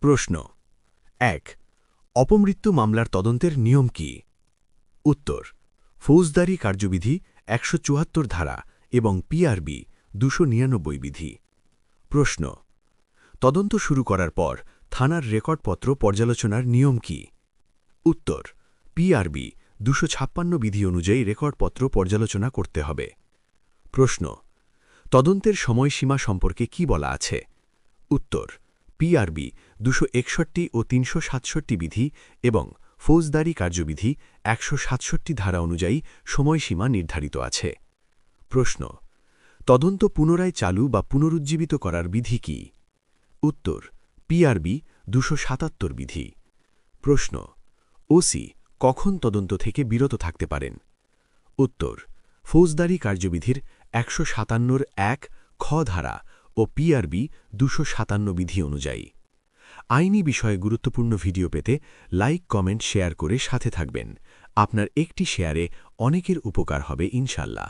প্রশ্ন ১ অপমৃত্যু মামলার তদন্তের নিয়ম কি? উত্তর ফৌজদারি কার্যবিধি ১৭৪ ধারা এবং পিআরবি ২৯৯ বিধি। প্রশ্ন তদন্ত শুরু করার পর থানার রেকর্ডপত্র পর্যালোচনার নিয়ম কি? উত্তর পিআরবি ২৫৬ বিধি অনুযায়ী রেকর্ডপত্র পর্যালোচনা করতে হবে। প্রশ্ন তদন্তের সময়সীমা সম্পর্কে কি বলা আছে? উত্তর পিআরবি ২৬১ ও ৩৬৭ বিধি এবং ফৌজদারি কার্যবিধি ১৬৭ ধারা অনুযায়ী সময়সীমা নির্ধারিত আছে। প্রশ্ন তদন্ত পুনরায় চালু বা পুনরুজ্জীবিত করার বিধি কি? উত্তর পিআরবি ২৭৭ বিধি। প্রশ্ন ওসি কখন তদন্ত থেকে বিরত থাকতে পারেন? উত্তর ফৌজদারি কার্যবিধির ১৫৭ ১ খ ধারা ও পিআরবি ২৫৭ বিধি অনুযায়ী। আইনি বিষয়ে গুরুত্বপূর্ণ ভিডিও পেতে লাইক, কমেন্ট, শেয়ার করে সাথে থাকবেন। আপনার একটি শেয়ারে অনেকের উপকার হবে ইনশাল্লাহ।